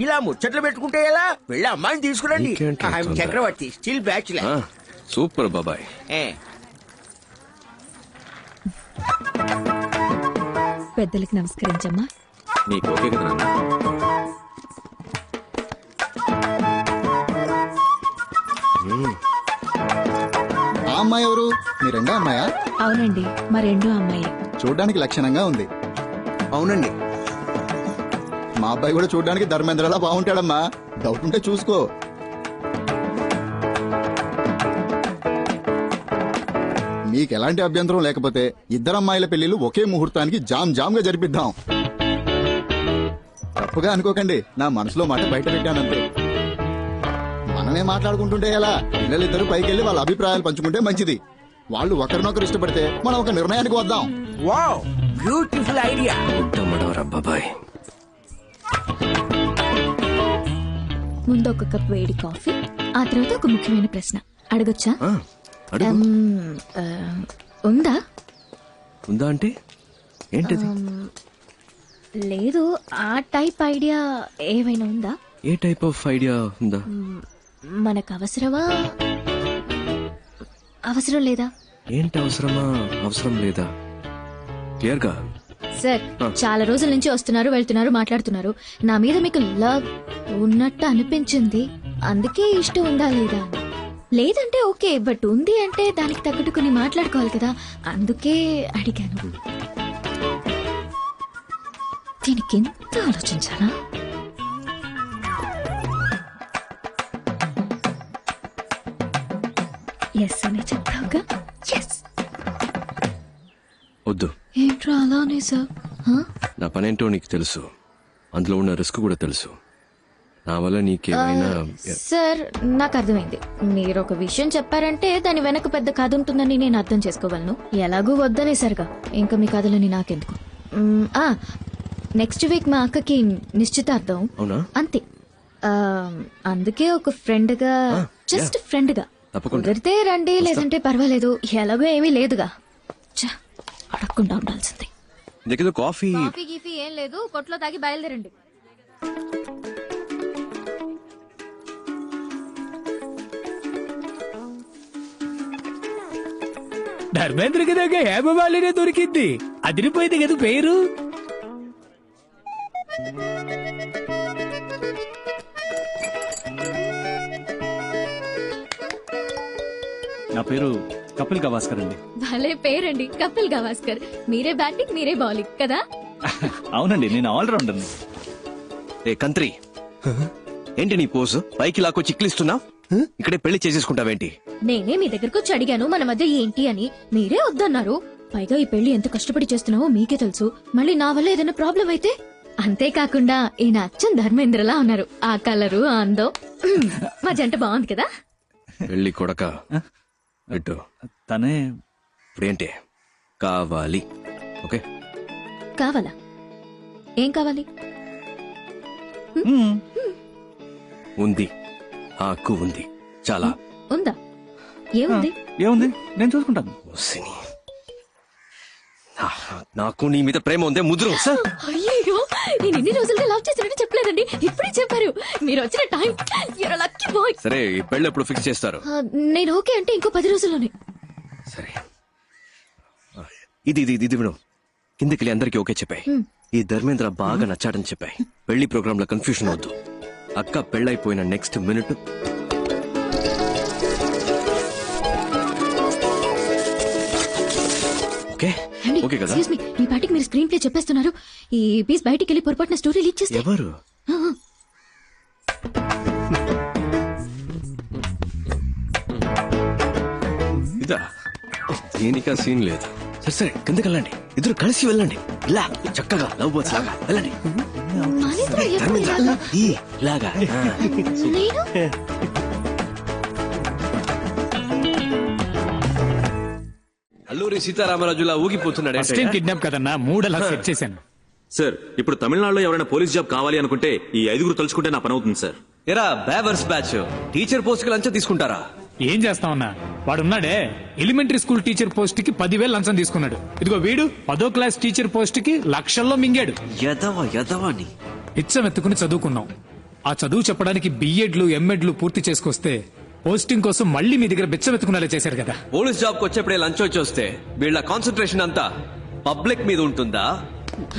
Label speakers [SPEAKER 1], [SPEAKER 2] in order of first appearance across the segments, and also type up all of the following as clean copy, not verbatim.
[SPEAKER 1] ఇలా ముచ్చట్లు పెట్టుకుంటే ఎలా? వెళ్ళి అమ్మాయిని తీసుకురండి.
[SPEAKER 2] ఇంకేంటి
[SPEAKER 1] ఐఎమ్
[SPEAKER 2] తొందర?
[SPEAKER 1] చక్రవర్తి, స్టిల్ బ్యాచులర్.
[SPEAKER 2] సూపర్ బాబాయ్.
[SPEAKER 3] పెద్దలకి నమస్కరించమ్మా.
[SPEAKER 2] నీకు ఓకే కదా నాన్న?
[SPEAKER 4] ఆ అమ్మాయి ఎవరు? మీ రెండో అమ్మాయా?
[SPEAKER 3] అవునండి, మా రెండో అమ్మాయి.
[SPEAKER 4] చూడ్డానికి లక్షణంగా ఉంది.
[SPEAKER 1] అవునండి.
[SPEAKER 4] మా అబ్బాయి కూడా చూడ్డానికి ధర్మేంద్రలా బాగుంటాడమ్మా. డౌట్ ఉంటే చూసుకో. మీకు ఎలాంటి అభ్యంతరం లేకపోతే ఇద్దరు అమ్మాయిల పెళ్లిళ్ళు ఒకే ముహూర్తానికి జామ్ జామ్ గా జరిపిద్దాం. తప్పుగా అనుకోకండి, నా మనసులో మాట బయట పెట్టానంతే. మనమే మాట్లాడుకుంటుంటే ఎలా? పిల్లలిద్దరూ పైకెళ్లి వాళ్ళ అభిప్రాయాలు పంచుకుంటే మంచిది. వాళ్ళు ఒకరినొకరు ఇష్టపడితే మనం ఒక నిర్ణయానికి వద్దాం.
[SPEAKER 1] Wow, beautiful idea.
[SPEAKER 2] బాబాయ్,
[SPEAKER 3] ముందు ఒక కప్ వేడి కాఫీ, ఆ తర్వాత ఒక ముఖ్యమైన ప్రశ్న అడగొచ్చా?
[SPEAKER 2] అడుగు.
[SPEAKER 3] ఉందా?
[SPEAKER 2] ఉందా అంటే ఏంటిది?
[SPEAKER 3] లేదు, ఆ టైప్ ఐడియా ఏమైనా ఉందా?
[SPEAKER 2] ఏ టైప్ ఆఫ్ ఐడియా ఉందా?
[SPEAKER 3] మనకు అవసరమా, అవసరం లేదా?
[SPEAKER 2] ఏంటి అవసరమా, అవసరం లేదా? క్లియర్ గా.
[SPEAKER 3] సార్, చాలా రోజుల నుంచి వస్తున్నారు, వెళ్తున్నారు, మాట్లాడుతున్నారు. నా మీద మీకు లవ్ ఉన్నట్టు అనిపించింది, అందుకే ఇష్టం ఉందా లేదా? లేదంటే ఓకే, బట్ ఉంది అంటే దానికి తగ్గట్టు కొన్ని మాట్లాడుకోవాలి కదా, అందుకే అడిగాను. దీనికి ఎంత ఆలోచించాలా? ఎస్ అనే చెప్తావుగా? ఎస్.
[SPEAKER 2] వద్దు.
[SPEAKER 3] ఏంట్రా అలానే సార్?
[SPEAKER 2] నా పనేంటో నీకు తెలుసు, అందులో ఉన్న రిస్క్ కూడా తెలుసు. నా వల్ల నీకేమైనా
[SPEAKER 3] సార్, నాకు అర్థమైంది. మీరు ఒక విషయం చెప్పారంటే దాని వెనక పెద్ద కథ ఉంటుందని నేను అర్థం చేసుకోగలను. ఎలాగూ వద్దనేసరిగా ఇంకా మీ కథలని నాకెందుకు. నెక్స్ట్ వీక్ మా అక్కకి నిశ్చితార్థం.
[SPEAKER 2] అవునా?
[SPEAKER 3] అంతే. అందుకే ఒక ఫ్రెండ్ గా, జస్ట్ ఫ్రెండ్ గా కుదిరితే రండి, లేదంటే పర్వాలేదు, ఎలాగో ఏమీ లేదుగా. అడగకుండా ఉండాల్సింది.
[SPEAKER 2] కాఫీ
[SPEAKER 3] కాఫీ గీఫీ ఏం లేదు, కొట్లో తాగి బయలుదేరండి.
[SPEAKER 5] ధర్మేంద్రకి దగ్గర హేమమాలినే దొరికింది, అదిరిపోయింది కదా పేరు.
[SPEAKER 6] నా పేరు కపిల్ గవాస్కర్ అండి.
[SPEAKER 3] భలే పేరండి, కపిల్ గవాస్కర్. మీరే బ్యాటింగ్, మీరే బౌలింగ్ కదా?
[SPEAKER 6] అవునండి, నేను ఆల్రౌండర్.
[SPEAKER 2] ఏ కంత్రి, ఏంటి నీ పోజు? పైకి లాక్కో చిక్లిస్తున్నావు, ఇక్కడే పెళ్లి చేసేసుకుంటావేంటి?
[SPEAKER 3] నేనే మీ దగ్గరకు వచ్చి అడిగాను మన మధ్య ఏంటి అని, మీరే వద్దన్నారు. పైగా ఈ పెళ్లి ఎంత కష్టపడి చేస్తున్నావో మీకే తెలుసు. మళ్ళీ నా వల్ల ఏదైనా ప్రాబ్లం అయితే? అంతేకాకుండా ఈయన అచ్చం ధర్మేంద్రలా ఉన్నారు. ఆ కలరు, ఆ అందం, మా జంట బాగుంది కదా?
[SPEAKER 2] పెళ్లి కొడక పెట్టు.
[SPEAKER 6] తనే
[SPEAKER 2] ఇప్పుడేంటి కావాలి? ఓకే,
[SPEAKER 3] కావాలా? ఏం కావాలి?
[SPEAKER 2] ఉంది, హక్కు ఉంది. చాలా
[SPEAKER 3] ఉందా? ఏముంది?
[SPEAKER 6] ఏముంది, నేను చూసుకుంటాను.
[SPEAKER 2] ఓసిని, నాకు నీ మీద ప్రేమ ఉందే ముద్రు.
[SPEAKER 3] అయ్యో, నేను ఇన్ని రోజులుగా లవ్ చేసినట్టు చెప్పలేదండి, ఇప్పుడే చెప్పారు. మీరు వచ్చిన time, you're a lucky boy.
[SPEAKER 2] సరే, ఈ పెళ్లి ఎప్పుడు ఫిక్స్ చేస్తారు?
[SPEAKER 3] నేను ఓకే అంటే ఇంకో 10 రోజుల్లోనే.
[SPEAKER 2] సరే, ఇది ఇది ఇది విను. కిందకి అందరికి ఓకే చెప్పాయి. ఈ ధర్మేంద్ర బాగా నచ్చాడని చెప్పాయి. పెళ్లి ప్రోగ్రామ్ లో కన్ఫ్యూషన్ వద్దు. అక్క పెళ్ళైపోయిన నెక్స్ట్ మినిట్ ఓకే కదా?
[SPEAKER 3] ఎక్స్క్యూజ్ మీ, మీ పాటికి మీరు స్క్రీన్ ప్లే చెప్పేస్తున్నారు. ఈ పీస్ బయటికి వెళ్ళి పొరపాటున స్టోరీ లీక్ చేస్తే?
[SPEAKER 2] ఎవరు? ఇదా? దేనికా సీన్ లేదు. సరే సరే, కిందకి వెళ్ళండి, ఇద్దరు కలిసి వెళ్ళండి. ఇలా చక్కగా లవ్ బర్డ్స్ లాగా వెళ్ళండి.
[SPEAKER 3] మనిద్దరం ఎప్పుడు ఇలాగా?
[SPEAKER 2] ఇలాగా
[SPEAKER 3] నేను?
[SPEAKER 2] అల్లూరి సీతారామరాజులా ఊగిపోతున్నాడు.
[SPEAKER 5] ఫస్ట్ టైం కిడ్నాప్ కదన్నా, 3 అలా సెట్ చేశాను.
[SPEAKER 7] సార్, ఇప్పుడు తమిళనాడులో ఎవరైనా పోలీస్ జాబ్ కావాలి అనుకుంటే ఈ 5 తలుచుకుంటే నా పని అవుతుంది సార్.
[SPEAKER 2] ఎరా బేవర్స్ బ్యాచ్, టీచర్ పోస్ట్ కి లంచం తీసుకుంటారా?
[SPEAKER 5] ఏం చేస్తామన్నా, వాడున్నాడే ఎలిమెంటరీ స్కూల్ టీచర్ పోస్ట్ కి 10,000 లంచం తీసుకున్నాడు. ఇదిగో వీడు 10వ క్లాస్ టీచర్ పోస్ట్ కి లక్షల్లో మింగాడు.
[SPEAKER 2] యదవా యదవాని
[SPEAKER 5] పిచ్చం ఎత్తుకుని చదువుకున్నాం, ఆ చదువు చెప్పడానికి బిఎడ్లు ఎంఎడ్లు పూర్తి చేసుకొస్తే పోస్టింగ్ కోసం మళ్ళీ మీ దగ్గర బిచ్చమెత్తుకునేలా చేశారు కదా.
[SPEAKER 2] పోలీస్ జాబ్ కి వచ్చేప్పుడే లంచ్ వచ్చి వస్తే వీళ్ళ కాన్సన్ట్రేషన్ అంతా పబ్లిక్ మీద ఉంటుందా,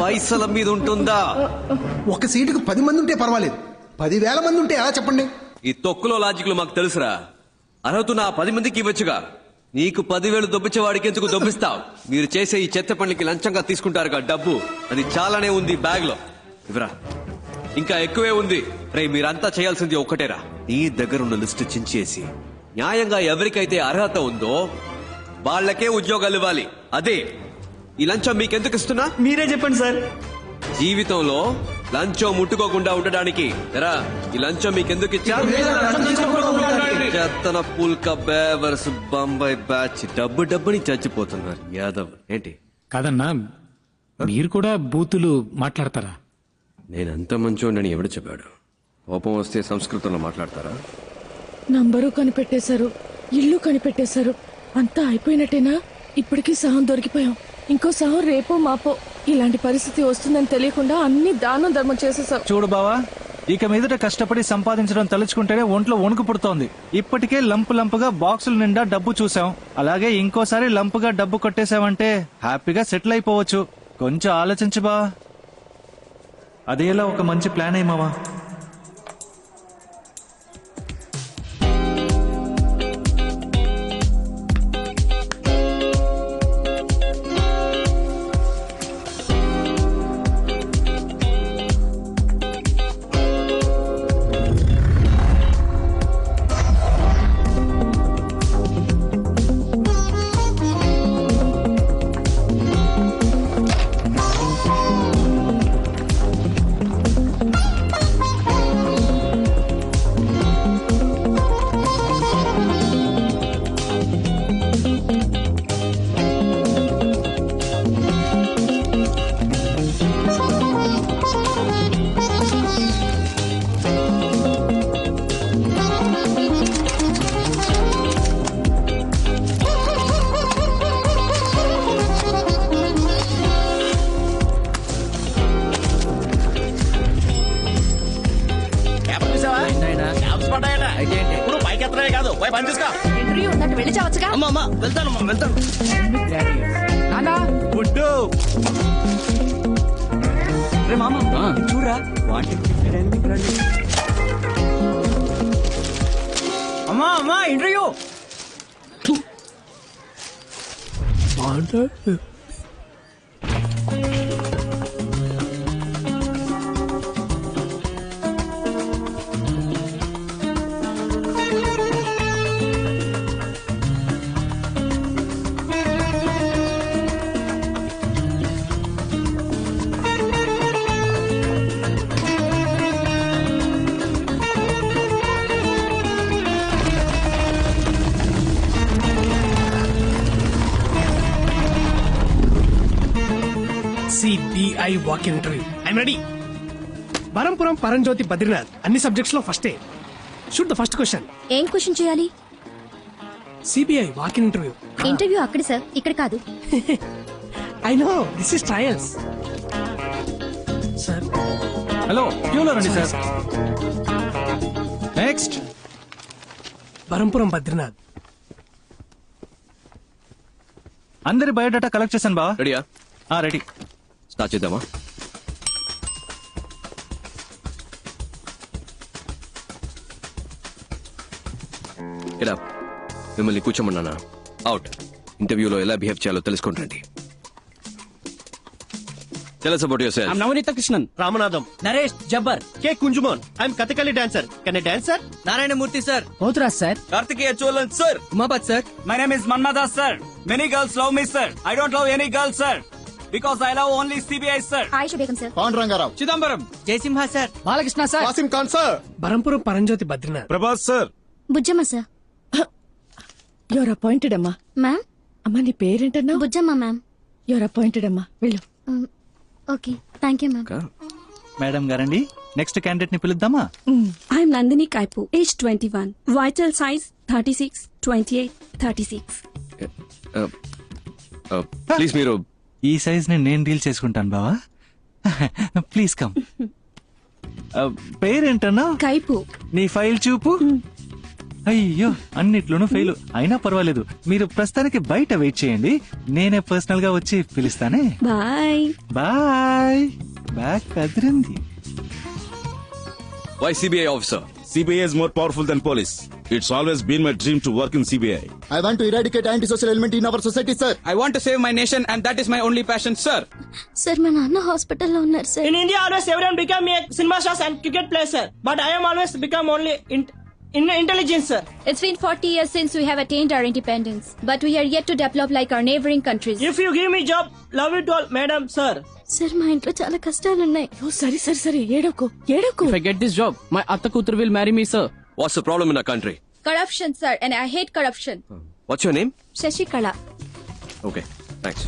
[SPEAKER 2] పైసల మీద ఉంటుందా?
[SPEAKER 8] ఒక సీటుకు 10 మంది ఉంటే పర్వాలేదు, 10,000 మంది ఉంటే ఎలా చెప్పండి?
[SPEAKER 2] ఈ తొక్కులో లాజిక్లు మాకు తెలుసురా. అర్హత నా 10 మందికి ఇవ్వచ్చుగా. నీకు 10,000 దొబ్బించేవాడికి ఎందుకు దొబ్బిస్తావు? మీరు చేసే ఈ చెత్త పనులకి లంచంగా తీసుకుంటారుగా డబ్బు, అది చాలానే ఉంది బ్యాగ్ లో. ఇవరా, ఇంకా ఎక్కువే ఉంది. రే, మీరంతా చేయాల్సింది ఒక్కటేరా, నీ దగ్గరున్న లిస్టు చించేసి న్యాయంగా ఎవరికైతే అర్హత ఉందో వాళ్ళకే ఉద్యోగాలు ఇవ్వాలి. అదే ఈ లంచం మీకెందుకు ఇస్తున్నా?
[SPEAKER 6] మీరే చెప్పండి సార్.
[SPEAKER 2] జీవితంలో లంచం ముట్టుకోకుండా ఉండడానికి ఎరా ఈ లంచం మీకెందుకు ఇచ్చా? చెత్తన పుల్క బేవర్స్ బొంబాయి బ్యాచ్ డబ్బుని చచ్చిపోతున్నారు యాదవ్. ఏంటి
[SPEAKER 5] కాదన్నా, మీరు కూడా బూతులు మాట్లాడతారా?
[SPEAKER 2] నేనంత మంచోడని ఎవడు చెప్పాడు? కోపం వస్తే సంస్కృతంలో మాట్లాడతారా?
[SPEAKER 9] నంబరు కనిపెట్టేశారు, ఇల్లు కనిపెట్టేశారు, అంతా అయిపోయినట్టేనా? ఇప్పటికీ సహం దొరికిపోయాం, ఇంకో సహం రేపో మాపో. ఇలాంటి పరిస్థితి వస్తుందని తెలియకుండా అన్ని దానం ధర్మం చేసేసావు.
[SPEAKER 6] చూడు బావా, ఇక మీదట కష్టపడి సంపాదించడం తలుచుకుంటేనే ఒంట్లో వణుకు పుడుతోంది. ఇప్పటికే లంపుగా బాక్సుల నిండా డబ్బు చూసాం, అలాగే ఇంకోసారి లంపుగా డబ్బు కొట్టేశావంటే హ్యాపీగా సెటిల్ అయిపోవచ్చు. కొంచెం ఆలోచించు బా. అదేలా ఒక మంచి ప్లాన్ ఏమావా?
[SPEAKER 1] ఇప్పుడు పైకి ఎత్తడమే కాదు, పోయి పని చూసుకో.
[SPEAKER 3] ఇంటర్వ్యూ ఉన్నట్టు వెళ్ళి చావచ్చుగా.
[SPEAKER 1] అమ్మా వెళ్తాను.
[SPEAKER 6] రే మామ, చూడరా
[SPEAKER 1] అమ్మా interview.
[SPEAKER 10] CBI walk-in interview. I'm ready. Barampuram పరంజ్యోతి బద్రీనాథ్ అన్ని సబ్జెక్ట్స్ లో first. Shoot the first question.
[SPEAKER 3] ఏం క్వశ్చన్ చేయాలి?
[SPEAKER 10] CBI walk-in interview.
[SPEAKER 3] ఇంటర్వ్యూ అక్కడ సార్, ఇక్కడ కాదు.
[SPEAKER 10] I know, this is trials. Sir,
[SPEAKER 6] hello, క్యూలో రండి సార్. నెక్స్ట్.
[SPEAKER 10] బరంపురం బద్రీనాథ్.
[SPEAKER 6] అందరి బయోడేటా కలెక్ట్ చేశాను బా.
[SPEAKER 2] రెడీయా?
[SPEAKER 6] రెడీ.
[SPEAKER 2] స్టార్ట్ చేద్దామా? ఇలా మిమ్మల్ని కూర్చోమన్నానా? అవుట్. ఇంటర్వ్యూలో ఎలా బిహేవ్ చేయాలో తెలుసుకుంటండి. Tell us about yourself.
[SPEAKER 11] I'm Navnita Krishnan.
[SPEAKER 1] Ramanatham.
[SPEAKER 11] Naresh Jabbar.
[SPEAKER 1] K Kunjumon. I'm Kathakali dancer. Can I dance sir?
[SPEAKER 11] Narayanamurthy sir. Pothras sir.
[SPEAKER 1] Karthikeya Cholan sir.
[SPEAKER 11] Umapat sir.
[SPEAKER 6] My name is Manmada sir. Many girls love me sir. I don't love any girl sir. Because I love only CBI sir.
[SPEAKER 3] Ayush Begum sir.
[SPEAKER 4] Pandurangarao.
[SPEAKER 6] Chidambaram.
[SPEAKER 11] Jaisimha sir. Balakrishna sir.
[SPEAKER 4] Wasim Khan sir.
[SPEAKER 10] Barampuram Paramjyothi Badrinath.
[SPEAKER 7] Prabhas sir.
[SPEAKER 3] Bujjamma sir.
[SPEAKER 9] Your appointed అమ్మా.
[SPEAKER 3] Ma'am,
[SPEAKER 9] అమ్మా నీ పేరేంటన్నా?
[SPEAKER 3] Bujjamma ma'am.
[SPEAKER 9] Your appointed అమ్మా, వెళ్ళు.
[SPEAKER 3] Okay, thank you ma'am.
[SPEAKER 6] Madam గారండి, next candidate ని పిలుద్దామా?
[SPEAKER 12] I'm Nandini Kaipu, age 21, vital size 36, 28, 36.
[SPEAKER 2] Please మీరు
[SPEAKER 6] ఈ సైజ్ ని నేను డీల్ చేసుకుంటాను బావా. Please come. పేరేంటన్నా?
[SPEAKER 12] కైపు.
[SPEAKER 6] నీ ఫైల్ చూపు. అయ్యో అన్నిట్లోనూ ఫెయిల్. అయినా పర్వాలేదు, మీరు ప్రస్తుతానికి బయట వెయిట్ చేయండి, నేనే పర్సనల్ గా వచ్చి పిలుస్తానే.
[SPEAKER 12] Bye
[SPEAKER 6] bye. బ్యాగ్ కదిరింది.
[SPEAKER 2] Why CBI officer?
[SPEAKER 13] CBI is more powerful than police. It's always been my dream to work in CBI.
[SPEAKER 4] I want to eradicate antisocial element in our society, sir.
[SPEAKER 11] I want to save my nation and that is my only passion, sir.
[SPEAKER 3] Sir మా నాన్న హాస్పిటల్లో ఉన్నారు sir.
[SPEAKER 1] In India, always everyone become a cinema stars and cricket player, sir. But I am always become only in intelligence, sir.
[SPEAKER 3] It's been 40 years since we have attained our independence, but we are yet to develop like our neighboring countries.
[SPEAKER 1] If you give me job, love it all, madam, sir.
[SPEAKER 3] Sir మా ఇంట్లో చాలా కష్టాలున్నాయి.
[SPEAKER 9] ఓ సరే సరే సరే ఏడకు ఏడకు.
[SPEAKER 11] If I get this job, my atta kutur will marry me, sir.
[SPEAKER 2] What's the problem in our country?
[SPEAKER 3] Corruption, sir, and I hate corruption.
[SPEAKER 2] What's your name?
[SPEAKER 3] Shashikala.
[SPEAKER 2] Okay, thanks.